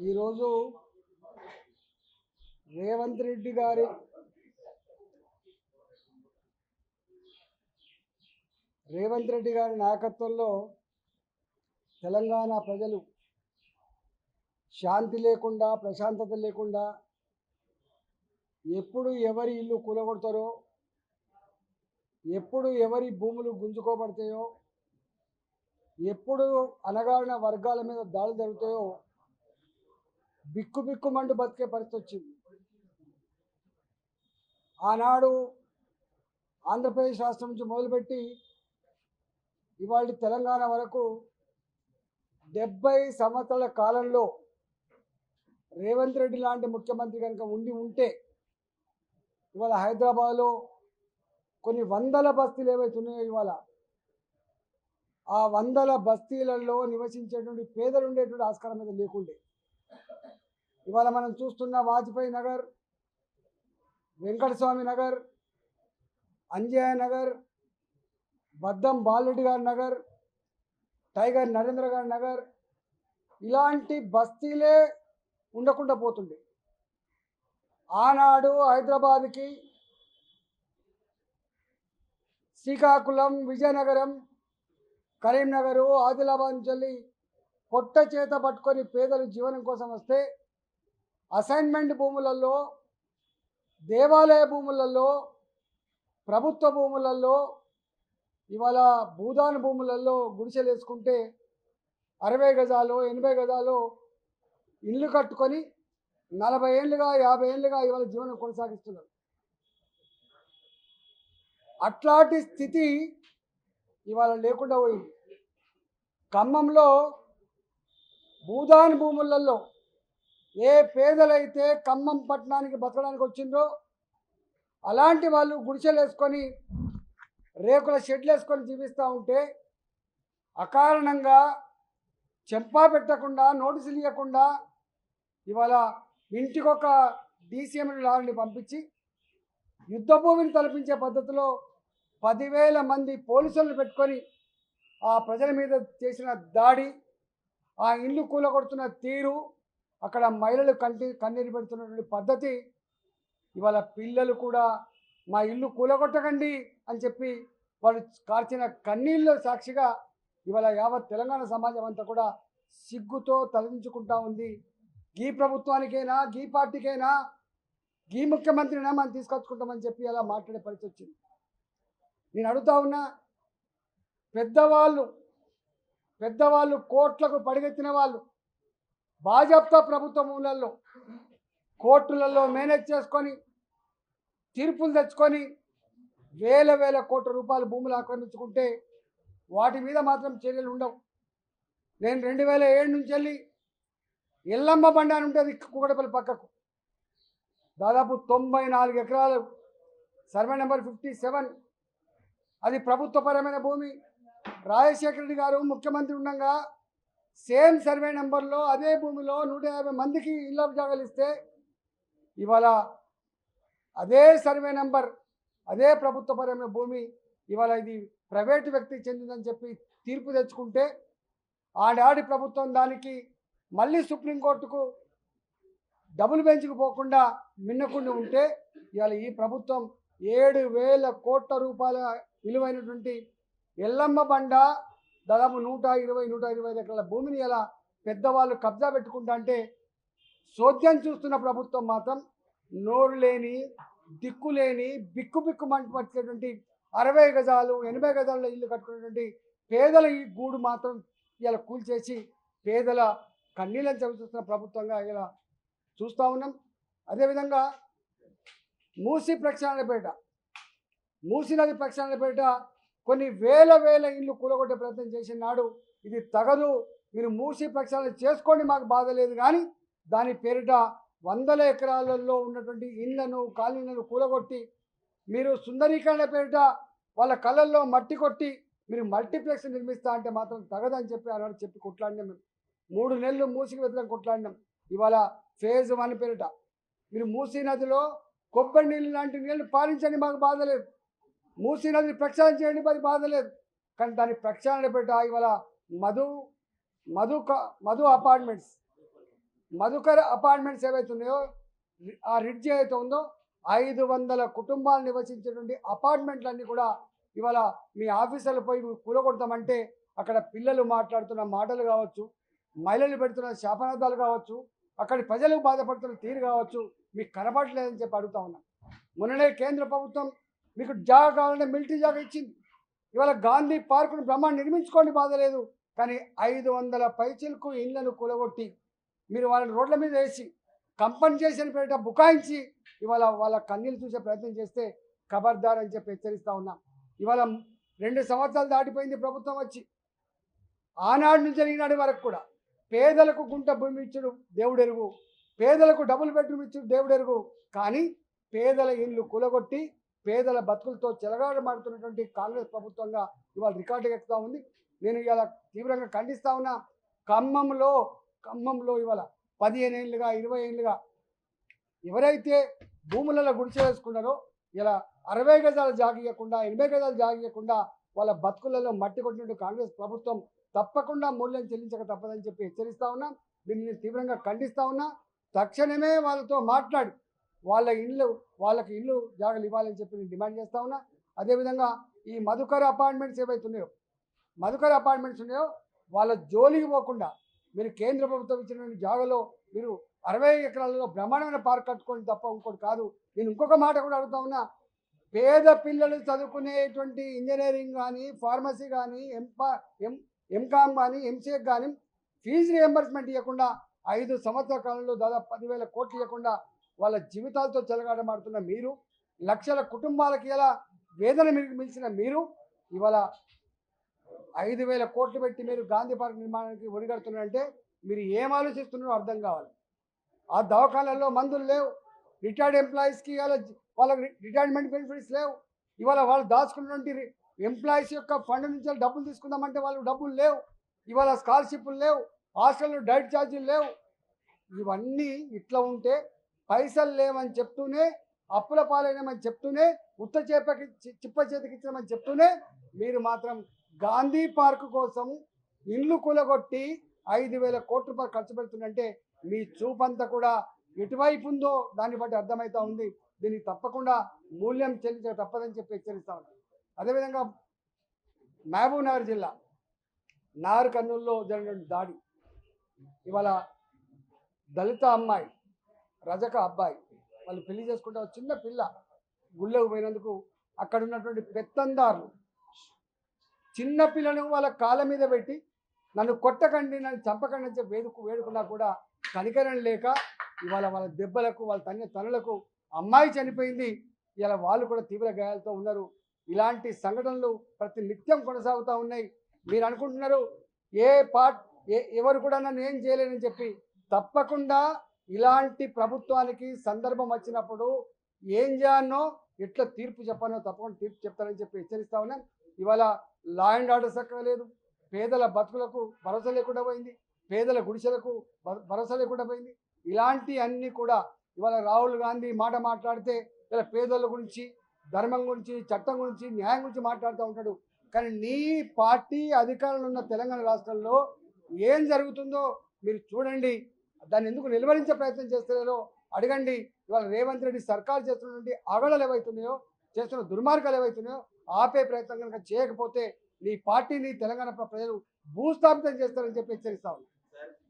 ఈరోజు రేవంత్ రెడ్డి గారి నాయకత్వంలో తెలంగాణ ప్రజలు శాంతి లేకుండా ప్రశాంతత లేకుండా ఎప్పుడు ఎవరి ఇల్లు కూలగొడతారో, ఎప్పుడు ఎవరి భూములు గుంజుకోబడతాయో, ఎప్పుడు అనగారిన వర్గాల మీద దాడులు జరుగుతాయో బిక్కుబిక్కుమంటూ బతికే పరిస్థితి వచ్చింది. ఆనాడు ఆంధ్రప్రదేశ్ రాష్ట్రం నుంచి మొదలుపెట్టి ఇవాళ తెలంగాణ వరకు 70 సంవత్సరాల కాలంలో రేవంత్ రెడ్డి లాంటి ముఖ్యమంత్రి కనుక ఉంటే ఇవాళ హైదరాబాద్లో కొన్ని వందల బస్తీలు ఏవైతున్నాయో ఇవాళ ఆ వందల బస్తీలలో నివసించేటువంటి పేదలు ఉండేటువంటి ఆస్కారం మీద లేకుండే. ఇవాళ మనం చూస్తున్న వాజ్పేయి నగర్, వెంకటస్వామి నగర్, అంజయ్య నగర్, బద్దం బాలరెడ్డి గారి నగర్, టైగర్ నరేంద్ర గారి నగర్, ఇలాంటి బస్తీలే ఉండకుండా పోతుంది. ఆనాడు హైదరాబాద్కి శ్రీకాకుళం, విజయనగరం, కరీంనగర్, ఆదిలాబాద్ నుంచి పొట్ట చేత పట్టుకొని పేదలు జీవనం కోసం వస్తే అసైన్మెంట్ భూములలో, దేవాలయ భూములలో, ప్రభుత్వ భూములలో, ఇవాళ భూదాన భూములలో గుడిసెలు వేసుకుంటే 60 గజాలు 80 గజాలు ఇల్లు కట్టుకొని 40 ఏళ్ళుగా 50 ఏళ్ళుగా ఇవాళ జీవనం కొనసాగిస్తున్నారు. అట్లాంటి స్థితి ఇవాళ లేకుండా పోయింది. ఖమ్మంలో భూదాన భూములలో ఏ పేదలైతే ఖమ్మం పట్టణానికి బతకడానికి వచ్చిందో అలాంటి వాళ్ళు గుడిసెలు వేసుకొని రేకుల షెడ్లు వేసుకొని జీవిస్తూ ఉంటే అకారణంగా చెంపా పెట్టకుండా నోటీసులు ఇవ్వకుండా ఇవాళ ఇంటికొక DCM లారీని పంపించి యుద్ధభూమిని తలపించే పద్ధతిలో 10,000 మంది పోలీసులను పెట్టుకొని ఆ ప్రజల మీద చేసిన దాడి, ఆ ఇల్లు కూలగొడుతున్న తీరు, అక్కడ మహిళలు కన్నీరు పెడుతున్నటువంటి పద్ధతి, ఇవాళ పిల్లలు కూడా మా ఇల్లు కూలగొట్టకండి అని చెప్పి వాళ్ళు కార్చిన కన్నీళ్ళ సాక్షిగా ఇవాళ యావత్ తెలంగాణ సమాజం అంతా కూడా సిగ్గుతో తలదించుకుంటా ఉంది. గీ ప్రభుత్వానికైనా, గీ పార్టీకైనా, గీ ముఖ్యమంత్రినా మనం తీసుకొచ్చుకుంటామని చెప్పి అలా మాట్లాడే పరిస్థితి వచ్చింది. నేను అడుగుతా ఉన్నా, పెద్దవాళ్ళు కోట్లకు పడిగెత్తిన వాళ్ళు భాజపా ప్రభుత్వ మూలల్లో కోర్టులలో మేనేజ్ చేసుకొని తీర్పులు తెచ్చుకొని వేల కోట్ల రూపాయల భూములు ఆక్రమించుకుంటే వాటి మీద మాత్రం చర్యలు ఉండవు. నేను 2007 నుంచి వెళ్ళి ఎల్లమ్మ బండ అని ఉంటుంది కూకటపల్లి పక్కకు, దాదాపు 94 ఎకరాలు, సర్వే నెంబర్ 57, అది ప్రభుత్వపరమైన భూమి. రాజశేఖర రెడ్డి గారు ముఖ్యమంత్రి ఉండగా సేమ్ సర్వే నెంబర్లో అదే భూమిలో 150 మందికి ఇళ్ళ జాగాలు ఇస్తే ఇవాళ అదే సర్వే నెంబర్, అదే ప్రభుత్వపరమైన భూమి ఇవాళ ఇది ప్రైవేటు వ్యక్తికి చెందిందని చెప్పి తీర్పు తెచ్చుకుంటే ఆనాటి ప్రభుత్వం దానికి మళ్ళీ సుప్రీంకోర్టుకు డబుల్ బెంచ్కు పోకుండా మిన్నకుండా ఉంటే ఇవాళ ఈ ప్రభుత్వం 7,000 కోట్ల రూపాయల విలువైనటువంటి ఎల్లమ్మ బండ దాదాపు 120 ఎకరాల భూమిని ఇలా పెద్దవాళ్ళు కబ్జా పెట్టుకుంటా అంటే చోద్యం చూస్తున్న ప్రభుత్వం మాత్రం నోరు లేని, దిక్కు లేని, బిక్కు మంటు పట్టేటువంటి 60 గజాలు 80 గజాల ఇల్లు కట్టుకునేటువంటి పేదల ఈ గూడు మాత్రం ఇలా కూల్చేసి పేదల కన్నీళ్ళని చవిచూస్తున్న ప్రభుత్వంగా ఇలా చూస్తూ ఉన్నాం. అదేవిధంగా మూసీ నది ప్రక్షాళనపేట కొన్ని వేల ఇల్లు కూలగొట్టే ప్రయత్నం చేసిన నాడు ఇది తగదు, మీరు మూసీ ప్రక్షాళన చేసుకోండి, మాకు బాధ లేదు, కానీ దాని పేరిట వందల ఎకరాలలో ఉన్నటువంటి ఇళ్లను కాలనీలను కూలగొట్టి మీరు సుందరీకరణ పేరిట వాళ్ళ కళ్ళల్లో మట్టి కొట్టి మీరు మల్టీప్లెక్స్ నిర్మిస్తా అంటే మాత్రం తగదని చెప్పి అన్నాడు. చెప్పి కొట్లాడినాం. మేము 3 నెలలు మూసికి వ్యతిరేకంగా కొట్లాడినాం. ఇవాళ ఫేజ్ 1 పేరిట మీరు మూసీ నదిలో కొబ్బరి నీళ్ళు లాంటి నీళ్ళు పాలించండి, మాకు బాధ లేదు, మూసీ నదిని ప్రక్షాళన చేయండి, మరి బాధ లేదు, కానీ దాని ప్రక్షాళన పేరిట ఇవాళ మధు అపార్ట్మెంట్స్, మధుకర్ అపార్ట్మెంట్స్ ఏవైతే ఉన్నాయో ఆ రిడ్జ్ ఏదైతే ఉందో 500 కుటుంబాలు నివసించేటువంటి అపార్ట్మెంట్లన్నీ కూడా ఇవాళ మీ ఆఫీసర్లు పోయి కూలగొడతామంటే అక్కడ పిల్లలు మాట్లాడుతున్న మాటలు కావచ్చు, మహిళలు పెడుతున్న శాపనార్థాలు కావచ్చు, అక్కడి ప్రజలు బాధపడుతున్న తీరు కావచ్చు మీకు కనపడలేదని చెప్పి అడుగుతా ఉన్నాం. మొన్ననే కేంద్ర ప్రభుత్వం మీకు జాగా కావాలంటే మిలిటరీ జాగా ఇచ్చింది. ఇవాళ గాంధీ పార్కును బ్రహ్మాండ నిర్మించుకోండి బాధ లేదు, కానీ 500 పైచిలకు ఇళ్లను కూలగొట్టి మీరు వాళ్ళని రోడ్ల మీద వేసి కంపెన్సేషన్ పేరిట బుకాయించి ఇవాళ వాళ్ళ కన్నీళ్ళు చూసే ప్రయత్నం చేస్తే ఖబర్దార్ అని చెప్పి హెచ్చరిస్తూ ఉన్నాం. ఇవాళ 2 సంవత్సరాలు దాటిపోయింది ప్రభుత్వం వచ్చి. ఆనాడు నుంచి ఈనాటి వరకు కూడా పేదలకు గుంట భూమి ఇచ్చుడు దేవుడెరుగు, పేదలకు డబుల్ బెడ్రూమ్ ఇచ్చుడు దేవుడెరుగు, కానీ పేదల ఇళ్ళు కూలగొట్టి పేదల బతుకులతో చెలగాటమాడుతున్నటువంటి కాంగ్రెస్ ప్రభుత్వంగా ఇవాళ రికార్డు ఎక్కుతా ఉంది. నేను ఇవాళ తీవ్రంగా ఖండిస్తా ఉన్నా. ఖమ్మంలో ఇవాళ 15 ఏళ్ళుగా 20 ఏళ్ళుగా ఎవరైతే భూములలో గుడిసె వేసుకున్నారో ఇలా 60 గజాలు జాగియకుండా 80 గజాలు జాగియకుండా వాళ్ళ బతుకులలో మట్టి కొట్టినట్టు కాంగ్రెస్ ప్రభుత్వం తప్పకుండా మూల్యం చెల్లించక తప్పదని చెప్పి హెచ్చరిస్తా ఉన్నా. దీన్ని తీవ్రంగా ఖండిస్తా ఉన్నా. తక్షణమే వాళ్ళతో మాట్లాడి వాళ్ళకి ఇల్లు జాగాలు ఇవ్వాలని చెప్పి నేను డిమాండ్ చేస్తా ఉన్నా. అదేవిధంగా ఈ మధుకర్ అపార్ట్మెంట్స్ ఏవైతే ఉన్నాయో వాళ్ళ జోలికి పోకుండా మీరు కేంద్ర ప్రభుత్వం ఇచ్చిన జాగాలో మీరు 60 ఎకరాలలో బ్రహ్మాండమైన పార్క్ కట్టుకోండి తప్ప ఇంకోటి కాదు. నేను ఇంకొక మాట కూడా అడుగుతా ఉన్నా. పేద పిల్లలు చదువుకునేటువంటి ఇంజనీరింగ్ కానీ, ఫార్మసీ కానీ, ఎంకామ్ కానీ, ఎంసీఏ కానీ ఫీజు రియంబర్స్మెంట్ ఇవ్వకుండా 5 సంవత్సరాల కాలంలో దాదాపు 10,000 కోట్లు ఇవ్వకుండా వాళ్ళ జీవితాలతో చెలగాటమాడుతున్న మీరు, లక్షల కుటుంబాలకి ఇలా వేదన మిగిల్చిన మీరు ఇవాళ 5,000 కోట్లు పెట్టి మీరు గాంధీ పార్క్ నిర్మాణానికి ఒడిగడుతున్నారంటే మీరు ఏం ఆలోచిస్తున్నారో అర్థం కావాలి. ఆ దవాఖానాల్లో మందులు లేవు, రిటైర్డ్ ఎంప్లాయీస్కి వాళ్ళకి రిటైర్మెంట్ బెనిఫిట్స్ లేవు. ఇవాళ వాళ్ళు దాచుకున్నటువంటి ఎంప్లాయీస్ యొక్క ఫండ్ నుంచి డబ్బులు తీసుకుందామంటే వాళ్ళు డబ్బులు లేవు. ఇవాళ స్కాలర్షిప్లు లేవు, హాస్టల్లో డైట్ ఛార్జీలు లేవు. ఇవన్నీ ఇట్లా ఉంటే పైసలు లేవని చెప్తూనే, అప్పుల పాలైనమని చెప్తూనే, చిప్ప చేతికి ఇచ్చామని చెప్తూనే మీరు మాత్రం గాంధీ పార్కు కోసం ఇల్లు కూలగొట్టి 5,000 కోట్ల రూపాయలు ఖర్చు పెడుతుందంటే మీ చూపంతా కూడా ఎటువైపు ఉందో దాన్ని బట్టి అర్థమవుతా ఉంది. దీనికి తప్పకుండా మూల్యం చెల్లించక తప్పదని చెప్పి హెచ్చరిస్తా ఉన్నాను. అదేవిధంగా మహబూబ్ నగర్ జిల్లా నార్ కర్నూలులో జరిగిన దాడి, ఇవాళ దళిత అమ్మాయి రజక అబ్బాయి వాళ్ళు పెళ్లి చేసుకుంటే చిన్న పిల్ల గుళ్ళకు పోయినందుకు అక్కడ ఉన్నటువంటి పెత్తందారులు చిన్న పిల్లను వాళ్ళ కాళ్ళ మీద పెట్టి నన్ను కొట్టకండి, నన్ను చంపకండి అని చెప్పి వేడుకున్నా కూడా కనికరం లేక ఇవాళ వాళ్ళ దెబ్బలకు, వాళ్ళ తనులకు అమ్మాయి చనిపోయింది. ఇలా వాళ్ళు కూడా తీవ్ర గాయాలతో ఉన్నారు. ఇలాంటి సంఘటనలు ప్రతి నిత్యం కొనసాగుతూ ఉన్నాయి. మీరు అనుకుంటున్నారు ఎవరు కూడా నన్ను ఏం చేయలేనని చెప్పి. తప్పకుండా ఇలాంటి ప్రభుత్వానికి సందర్భం వచ్చినప్పుడు ఏం చేయాలనో, ఎట్లా తీర్పు చెప్పానో తప్పకుండా తీర్పు చెప్తానని చెప్పి హెచ్చరిస్తా ఉన్నాను. ఇవాళ లా అండ్ ఆర్డర్ చక్కగా లేదు, పేదల బతుకులకు భరోసా లేకుండా పోయింది, పేదల గుడిసెలకు భరోసా లేకుండా పోయింది. ఇలాంటి అన్నీ కూడా ఇవాళ రాహుల్ గాంధీ మాట మాట్లాడితే ఇలా పేదల గురించి, ధర్మం గురించి, చట్టం గురించి, న్యాయం గురించి మాట్లాడుతూ ఉంటాడు. కానీ నీ పార్టీ అధికారంలో ఉన్న తెలంగాణ రాష్ట్రంలో ఏం జరుగుతుందో మీరు చూడండి. దాన్ని ఎందుకు నిలువరించే ప్రయత్నం చేస్తున్నారో అడగండి. ఇవాళ రేవంత్ రెడ్డి సర్కారు చేస్తున్నటువంటి ఆగడాలు ఏవైతున్నాయో, చేస్తున్న దుర్మార్గాలు ఏవైతున్నాయో ఆపే ప్రయత్నం కనుక చేయకపోతే నీ పార్టీని తెలంగాణ ప్రజలు భూస్థాపితం చేస్తారని చెప్పి హెచ్చరిస్తా ఉన్నారు.